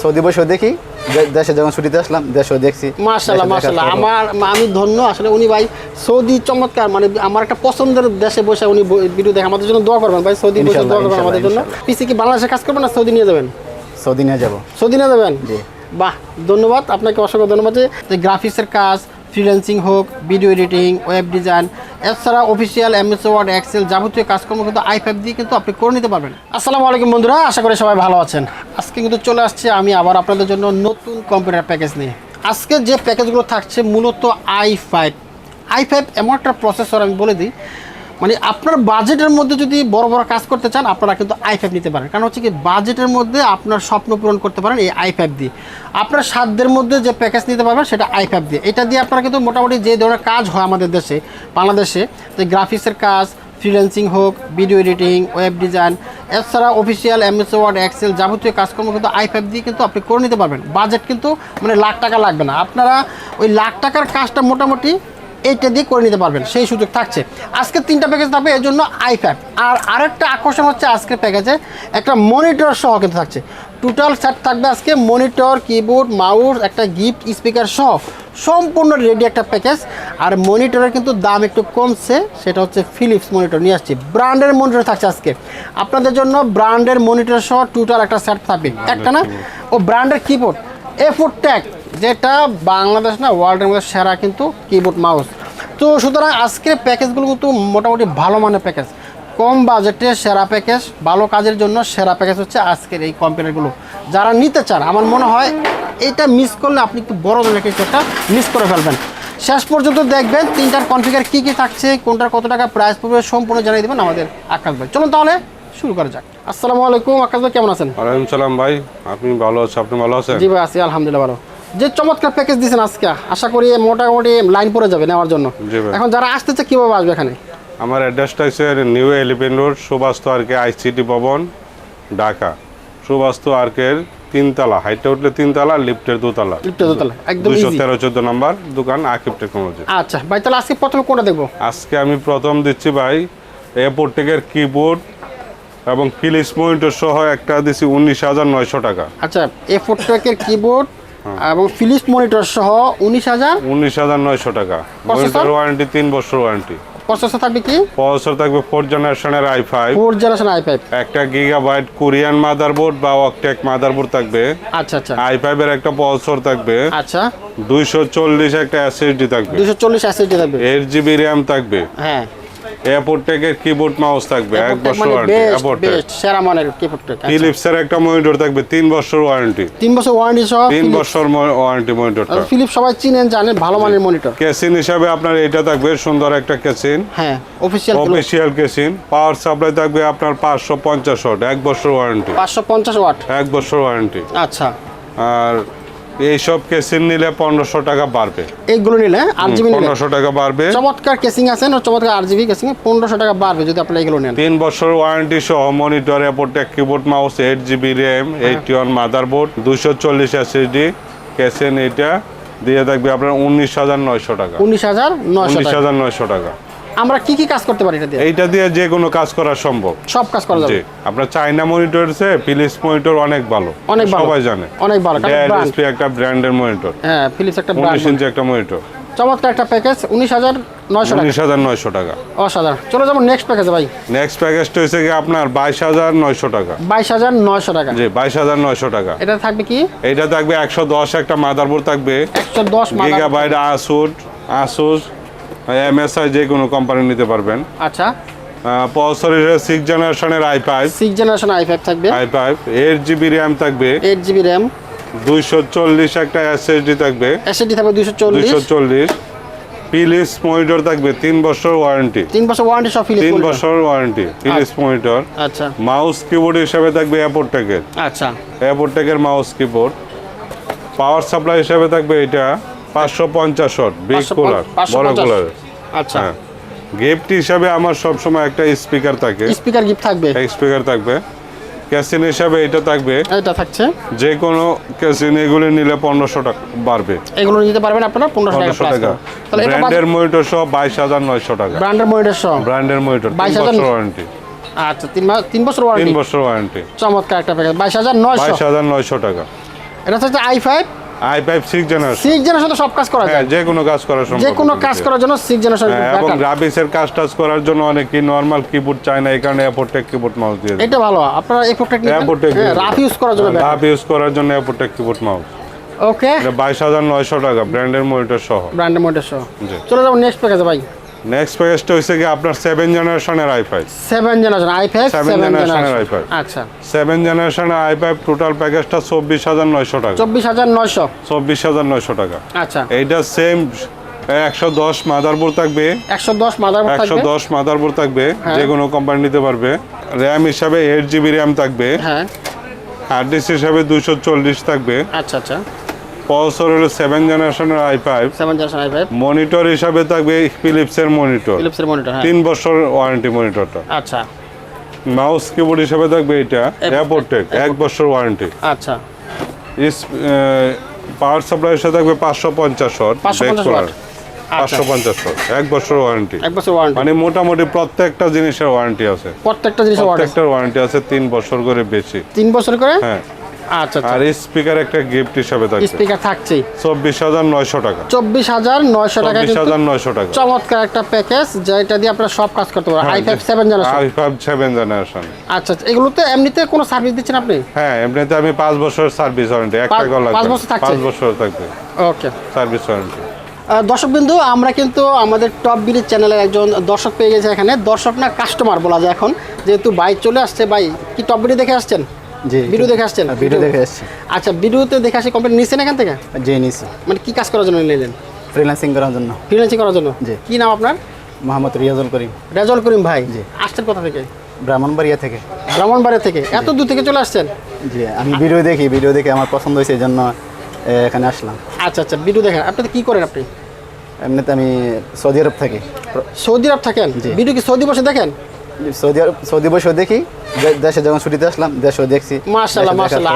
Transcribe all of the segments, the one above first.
Saudi বসে দেখি, দেশে যখন ছুটিতে আসলাম দেশেও দেখছি। মাশাআল্লাহ মাশাআল্লাহ, আমি ধন্য আসলে। উনি ভাই সৌদি চমৎকার, মানে আমার একটা পছন্দের দেশে বসে উনি ভিডিও দেখে। আমাদের জন্য দোয়া করবেন ভাই, সৌদি বসে দোয়া করবেন আমাদের জন্য। পিসি কি বাংলাদেশে কাজ করবেন না সৌদি নিয়ে যাবেন? সৌদি নিয়ে যাবো। সৌদি নিয়ে যাবেন? বাহ, ধন্যবাদ আপনাকে, অসংখ্য ধন্যবাদ। যে গ্রাফিক্সের কাজ, ফ্রিল্যান্সিং হোক, ভিডিও এডিটিং, ওয়েব ডিজাইন, এছাড়া অফিসিয়াল এমএস ওয়ার্ড, এক্সেল যাবতীয় কাজকর্ম কিন্তু i5 দিয়ে কিন্তু আপনি করে নিতে পারবেন। আসসালামু আলাইকুম বন্ধুরা, আশা করি সবাই ভালো আছেন। আজকে কিন্তু চলে আসছে আমি আবার আপনাদের জন্য নতুন কম্পিউটার প্যাকেজ নিয়ে। আজকে যে প্যাকেজগুলো থাকছে মূলত i5 এমন একটা প্রসেসর, আমি বলে দিই, মানে আপনার বাজেটের মধ্যে যদি বড় বড় কাজ করতে চান আপনারা কিন্তু i5 নিতে পারেন। কারণ হচ্ছে কি, বাজেটের মধ্যে আপনার স্বপ্ন পূরণ করতে পারেন এই i5 দিয়ে। আপনার সাধ্যের মধ্যে যে প্যাকেজ নিতে পারবেন সেটা i5 দিয়ে। এটা দিয়ে আপনারা কিন্তু মোটামুটি যে ধরনের কাজ হয় আমাদের দেশে, বাংলাদেশে, যে গ্রাফিক্সের কাজ, ফ্রিল্যান্সিং হোক, ভিডিও এডিটিং, ওয়েব ডিজাইন, এছাড়া অফিসিয়াল এমএস ওয়ার্ড, এক্সেল যাবতীয় কাজকর্ম কিন্তু i5 দিয়ে কিন্তু আপনি করে নিতে পারবেন। বাজেট কিন্তু মানে লাখ টাকা লাগবে না, আপনারা ওই লাখ টাকার কাজটা মোটামুটি এইটা দিয়ে করে নিতে পারবেন, সেই সুযোগ থাকছে। আজকে 3টা প্যাকেজ থাকবে, এর জন্য i5। আর আরেকটা আকর্ষণ হচ্ছে আজকের প্যাকেজে একটা মনিটর সহ কিন্তু থাকছে। টোটাল সেট থাকবে আজকে, মনিটর, কিবোর্ড, মাউস, একটা গিফট স্পিকার সহ সম্পূর্ণ রেডি একটা প্যাকেজ। আর মনিটরের কিন্তু দাম একটু কমছে, সেটা হচ্ছে ফিলিপস মনিটর নিয়ে আসছি। ব্র্যান্ডের মনিটর থাকছে আজকে আপনাদের জন্য, ব্র্যান্ডের মনিটর সহ টোটাল একটা সেট থাকবে। একটা না, ও ব্র্যান্ডের কিবোর্ড A4 ট্যাগ, যেটা বাংলাদেশ না ওয়ার্ল্ডের মধ্যে সেরা কিন্তু কিবোর্ড মাউস। তো সুতরাং আজকের প্যাকেজগুলো কিন্তু মোটামুটি ভালো মানের প্যাকেজ, কম বাজেটে সেরা প্যাকেজ, ভালো কাজের জন্য সেরা প্যাকেজ হচ্ছে আজকের এই কম্পিউটারগুলো। যারা নিতে চান, আমার মনে হয় এইটা মিস করলে আপনি একটু বড় ধরনের কিছু একটা মিস করে ফেলবেন। শেষ পর্যন্ত দেখবেন 3টার কনফিগার কী কী থাকছে, কোনটার কত টাকা প্রাইস পড়বে, সম্পূর্ণ জানিয়ে দেবেন আমাদের আকাশ ভাই। চলুন তাহলে শুরু করা যাক। আসসালামু আলাইকুম আকাশ ভাই, কেমন আছেন? ওয়ালাইকুম সালাম ভাই, আপনি ভালো আছেন? আপনি ভালো আছেন? জি ভাই, আছি আলহামদুলিল্লাহ ভালো। যে চমৎকার প্যাকেজ দিয়েছেন আজকে, আশা করি মোটামুটি লাইন পড়ে যাবে নেওয়ার জন্য। এখন যারা আসতে চায় কীভাবে আসবে এখানে? আমার অ্যাড্রেসটা হচ্ছে new elephant road, Suvastu arcade ICT ভবন, ঢাকা। সুবাস্তু আর্কেড 3তলা, হাইটে উঠলে 3তলা, লিফটের 2তলা, একদম 213-14 নম্বর দোকান, আকিব টেকনোলজি। আচ্ছা ভাই, তাহলে আজকে প্রথমে কোনটা দেখবো? আজকে আমি প্রথম দিচ্ছি ভাই A4 টেকের কিবোর্ড এবং ফিলিপস মনিটর সহ একটা দিচ্ছি 19,900 টাকা। আচ্ছা, A4 টেকের কিবোর্ড এবং ফিলিপস মনিটর সহ 19,900 টাকা। মনিটর ওয়ারেন্টি 3 বছর ওয়ারেন্টি। প্রসেসর থাকবে কি? প্রসেসর থাকবে 4th জেনারেশনের i5, 4th জেনারেশন i5, একটা গিগাবাইট কোরিয়ান মাদারবোর্ড বা অকটেক মাদারবোর্ড থাকবে। আচ্ছা আচ্ছা, i5 এর একটা প্রসেসর থাকবে। আচ্ছা, 240 একটা এসএসডি থাকবে, 240 এসএসডি থাকবে, 8GB RAM থাকবে। হ্যাঁ, A4 টেকের কিবোর্ড মাউস থাকবে 1 বছর ওয়ারেন্টি। A4 টেক সেরা মানের কিবোর্ড টেক। ফিলিপসের একটা মনিটর থাকবে 3 বছর ওয়ারেন্টি, 3 বছর ওয়ারেন্টি সহ 3 বছর ওয়ারেন্টি মনিটরটা। ফিলিপস সবাই চিনেন জানেন, ভালো মানের মনিটর। কেসিন হিসাবে আপনার এটা থাকবে সুন্দর একটা কেসিন, হ্যাঁ, অফিশিয়াল কেসিন। পাওয়ার সাপ্লাই থাকবে আপনার 550 ওয়াট, 1 বছর ওয়ারেন্টি, 550 ওয়াট, 1 বছর ওয়ারেন্টি। আচ্ছা, আর এইসব কেসিং নিলে 1500 টাকা বাড়বে। এইগুলো নিলে আরজিবি নিলে 1500 টাকা বাড়বে। চমৎকার কেসিং আছে না, চমৎকার আরজিবি কেসিং, 1500 টাকা বাড়বে যদি আপনি এইগুলো নেন। 3 বছর ওয়ারেন্টি সহ monitor, A4 tech keyboard mouse, 8GB RAM, 81 motherboard, 240 SSD casing, এটা দিয়ে থাকবে আপনার 19,900 টাকা। 19,900 টাকা। আমরা কি কি কাজ করতে পারি এটা দিয়ে? এইটা দিয়ে যে কোনো কাজ করা সম্ভব, সব কাজ করা যাবে। আপনার চাইনা মনিটর আছে, ফিলিপস মনিটর অনেক ভালো, অনেক ভালো, সবাই জানে, অনেক ভালো। একটা ব্র্যান্ডের মনিটর, হ্যাঁ, ফিলিপস একটা ব্র্যান্ড, 19 ইঞ্চি একটা মনিটর। চমৎকার একটা প্যাকেজ, 19,900 টাকা। অসাধারণ। চলে যাবো নেক্সট প্যাকেজে ভাই। নেক্সট প্যাকেজটা হচ্ছে কি আপনার 22,900 টাকা। 22,900 টাকা, জি, 22,900 টাকা। এটা থাকবে কি? এটা থাকবে 110 একটা মাদারবোর্ড থাকবে, 110 গিগাবাইট, আসুস এমএসআই যে কোনো কোম্পানি নিতে পারবেন। আচ্ছা, প্রসেসর 6th জেনারেশনের i5, 6th জেনারেশন i5 থাকবে, 8GB RAM থাকবে, 8GB RAM, 240 একটা এসএসডি থাকবে, এসএসডি থাকবে 240। ফিলিপস মনিটর থাকবে 3 বছর ওয়ারেন্টি, 3 বছর ওয়ারেন্টি সহ ফিলিপস 3 বছর ওয়ারেন্টি ফিলিপস মনিটর। আচ্ছা, মাউস কিবোর্ড হিসেবে থাকবে A4 টেকের, আচ্ছা, A4 টেকের মাউস কিবোর্ড। পাওয়ার সাপ্লাই হিসেবে থাকবে এটা 550 ওয়াট, বিগ কুলার, বড় কুলার। আচ্ছা, গিফট হিসাবে আমার সব সময় একটা স্পিকার থাকে, স্পিকার গিফট থাকবে, স্পিকার থাকবে। ক্যাসিন হিসাবে এটা থাকবে, এটা থাকছে। যে কোনো ক্যাসিন এগুলো নিলে 1500 টাকা বাড়বে। এগুলো নিতে পারবেন আপনারা 1500 টাকা। তাহলে এটা ব্র্যান্ডের মনিটর সহ 22,900 টাকা। ব্র্যান্ডের মনিটর সহ, ব্র্যান্ডের মনিটর 3 বছর ওয়ারেন্টি। আচ্ছা, 3 বছর ওয়ারেন্টি, 3 বছর ওয়ারেন্টি। চমৎকার একটা প্যাকেজ, 22,900 টাকা। এটা হচ্ছে i5 i5 6 জেনারেশন। 6 জেনারেশন তো সব কাজ করা যায়, যে কোনো কাজ করা সম্ভব, যে কোনো কাজ করার জন্য 6 জেনারেশন। এবং গ্রাফিক্সের কাজ করার জন্য অনেকে নরমাল কিবোর্ড চায় না, এই কারণে অ্যাপোটেক কিবোর্ড মাউস দিয়ে দেয়। এটা ভালো, আপনারা অ্যাপোটেক নিন, রাফ ইউজ করার জন্য, রাফ ইউজ করার জন্য অ্যাপোটেক কিবোর্ড মাউস। ওকে, এটা 22900 টাকা ব্র্যান্ডের মনিটর সহ। ব্র্যান্ডের মনিটর সহ। চলে যাব নেক্সট প্যাকেজে ভাই। নেক্সট প্যাকেজটা হইছে কি আপনার 7 জেনারেশনের i5। 7 জেনারেশন i5, 7 জেনারেশনের i5। আচ্ছা, 7 জেনারেশনের i5 টোটাল প্যাকেজটা 24900 টাকা। 24900, 24900 টাকা। আচ্ছা, এইটা সেম 110 মাদারবোর্ড থাকবে, 110 মাদারবোর্ড থাকবে, 110 মাদারবোর্ড থাকবে, যে কোনো কোম্পানি নিতে পারবে। র‍্যাম হিসাবে 8GB র‍্যাম থাকবে, হ্যাঁ। হার্ড ডিস্ক হিসাবে 240 থাকবে। আচ্ছা আচ্ছা। প্রসেসর হলো 7 জেনারেশনের i5। 7 generation i5। মনিটর হিসাবে থাকবে ফিলিপসের মনিটর, ফিলিপসের মনিটর, হ্যাঁ। 3 বছর ওয়ারেন্টি মনিটরটা। আচ্ছা। মাউস কিবোর্ড হিসাবে থাকবে এটা অ্যাপোটেক, 1 বছর ওয়ারেন্টি। আচ্ছা। পাওয়ার সাপ্লাই হিসাবে থাকবে 550 ওয়াট, 550 ওয়াট, 550 ওয়াট, 1 বছর ওয়ারেন্টি। 1 বছর ওয়ারেন্টি, মানে মোটামুটি প্রত্যেকটা জিনিসের ওয়ারেন্টি আছে, প্রত্যেকটা জিনিসের ওয়ারেন্টি, প্রত্যেকটার ওয়ারেন্টি আছে 3 বছর করে বেশি। 3 বছর করে, হ্যাঁ। আচ্ছা আচ্ছা। আর স্পিকার একটা গিফট হিসাবে থাকবে, স্পিকার থাকছেই 24900 টাকা। 24900 টাকা, 24900 টাকা। চমৎকার একটা প্যাকেজ, যেটা দিয়ে আপনারা সব কাজ করতে পারবেন। i5 7 generation, i5 7 generation. আচ্ছা আচ্ছা। এগুলোতে এমনিতে কোনো সার্ভিস দিচ্ছেন আপনি? হ্যাঁ, এমনিতে আমি 5 বছর সার্ভিস ওয়ারেন্টি, একটা কল লাগবে, 5 বছর থাকছে, 5 বছর থাকবে ওকে সার্ভিস ওয়ারেন্টি। দর্শকবৃন্দ, আমরা কিন্তু আমাদের টপ বিডি চ্যানেলের একজন দর্শক পেয়ে গেছে এখানে, দর্শক না কাস্টমার বলা যায় এখন, যেহেতু ভাই চলে আসছে। ভাই কি টপ বিডি দেখে আসছেন? জি, ভিডিও দেখে আসছেন? ভিডিও দেখে আসছি। আচ্ছা, ভিডিওতে দেখে আসি কোম্পানি নিছেন এখান থেকে? জি, নিছি। মানে কি কাজ করার জন্য নিলেন? ফ্রিল্যান্সিং করার জন্য। ফ্রিল্যান্সিং করার জন্য। জি। কি নাম আপনার? মোহাম্মদ রিয়াজুল করিম। রেজল করিম ভাই। জি। আসছেন কোথা থেকে? ব্রাহ্মণবাড়িয়া থেকে। ব্রাহ্মণবাড়িয়া থেকে? এত দূর থেকে চলে আসছেন? জি, আমি ভিডিও দেখে আমার পছন্দ হয়েছে, এই জন্য এখানে আসলাম। আচ্ছা আচ্ছা, ভিডিও দেখেন। আপনি কি করেন আপনি? এমনিতে আমি সৌদি আরব থাকি। সৌদি আরব থাকেন? ভিডিও কি সৌদি বসে দেখেন? সৌদি বসে দেখি, দেশে যখন ছুটিতে আসলাম দেশেও দেখছি। মাশাআল্লাহ মাশাআল্লাহ,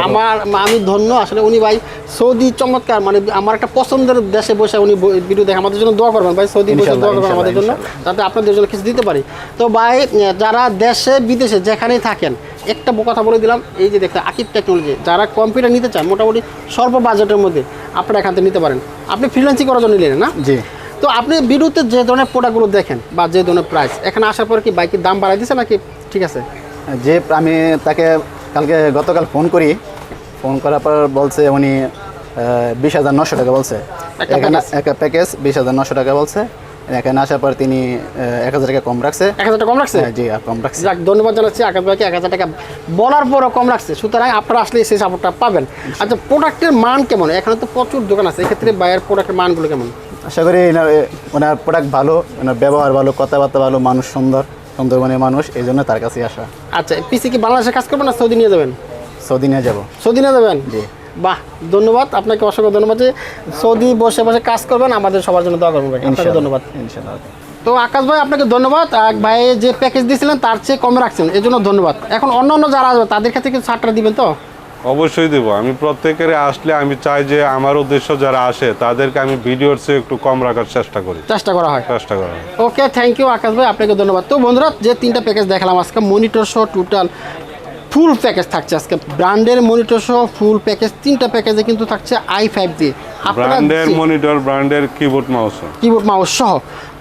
আমি ধন্য আসলে। উনি ভাই সৌদি চমৎকার, মানে আমার একটা পছন্দের দেশে বসে উনি ভিডিও দেখে। আমাদের জন্য দোয়া করবেন ভাই, সৌদি বসে দোয়া করবেন আমাদের জন্য, যাতে আপনাদের জন্য কিছু দিতে পারি। তো ভাই, যারা দেশে বিদেশে যেখানেই থাকেন, একটা কথা বলে দিলাম, এই যে দেখতে আকিব টেকনোলজি, যারা কম্পিউটার নিতে চান মোটামুটি স্বল্প বাজেটের মধ্যে, আপনারা এখান থেকে নিতে পারেন। আপনি ফ্রিল্যান্সিং করার জন্য নিলেন না? জি। তো আপনি ভিডিওতে যে ধরনের প্রোডাক্টগুলো দেখেন বা যে ধরনের প্রাইস, এখানে আসার পরে কি বাইকের দাম বাড়াই দিচ্ছে নাকি ঠিক আছে? যে আমি তাকে গতকাল ফোন করার পর বলছে উনি 20900 টাকা বলছে, একটা প্যাকেজ 20900 টাকা বলছে। এখানে আসার পর তিনি 1000 টাকা কম রাখছে। 1000 টাকা কম রাখছে? জি, কম রাখছে। যাক, ধন্যবাদ জানাচ্ছি আকাশ ভাইকে, 1000 টাকা বলার পরও কম রাখছে। সুতরাং আপনারা আসলে সেই সাপোর্টটা পাবেন। আচ্ছা, প্রোডাক্টের মান কেমন? এখানে তো প্রচুর দোকান আছে, এক্ষেত্রে বাইরের প্রোডাক্টের মানগুলো কেমন? আশা করি ওনার প্রোডাক্ট ভালো, ওনার ব্যবহার ভালো, কথাবার্তা ভালো, মানুষ সুন্দরবনের মানুষ, এই জন্য তার কাছে আসা। আচ্ছা, পিসি কি বাংলাদেশে কাজ করবেন না সৌদি নিয়ে যাবেন? সৌদি নিয়ে যাবো। সৌদি নিয়ে যাবেন? জি। বাহ, ধন্যবাদ আপনাকে, অসংখ্য ধন্যবাদ যে সৌদি বসে বসে কাজ করবেন, আমাদের সবার জন্য দোয়া করবেন ভাই। আপনাকে ধন্যবাদ। ইনশাআল্লাহ। তো আকাশ ভাই, আপনাকে ধন্যবাদ। ভাই যে প্যাকেজ দিয়েছিলেন তার চেয়ে কমে রাখছেন, এর জন্য ধন্যবাদ। এখন অন্য যারা আসবে তাদের ক্ষেত্রে কিছু ছাড়টা দিবেন তো? অবশ্যই দেব। আমি প্রত্যেকের আসলে আমি চাই যে আমার উদ্দেশ্য যারা আসে তাদেরকে আমি ভিডিওর চেয়ে একটু কম রাখার চেষ্টা করা হয়। ওকে, থ্যাংক ইউ আকাশ ভাই, আপনাকে ধন্যবাদ। তো বন্ধুরা, যে 3টা প্যাকেজ দেখালাম আজকে, মনিটর সহ টোটাল ফুল প্যাকেজ থাকছে আজকে, ব্র্যান্ডের মনিটর সহ ফুল প্যাকেজ। 3টা প্যাকেজে কিন্তু থাকছে i5 দিয়ে, ব্র্যান্ডের মনিটর, ব্র্যান্ডের কিবোর্ড মাউস সহ।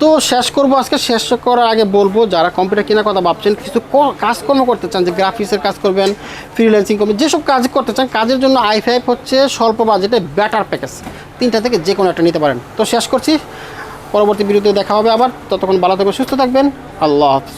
তো শেষ করব আজকে। শেষ করার আগে বলবো, যারা কম্পিউটার কেনার কথা ভাবছেন, কিছু কাজকর্ম করতে চান, যে গ্রাফিক্সের কাজ করবেন, ফ্রিল্যান্সিং করবেন, যেসব কাজ করতে চান, কাজের জন্য i5 হচ্ছে স্বল্প বাজেটে বেটার প্যাকেজ। 3টা থেকে যে কোনো একটা নিতে পারেন। তো শেষ করছি, পরবর্তী ভিডিওতে দেখা হবে আবার। ততক্ষণ ভালো থাকবেন, সুস্থ থাকবেন। আল্লাহ হাফেজ।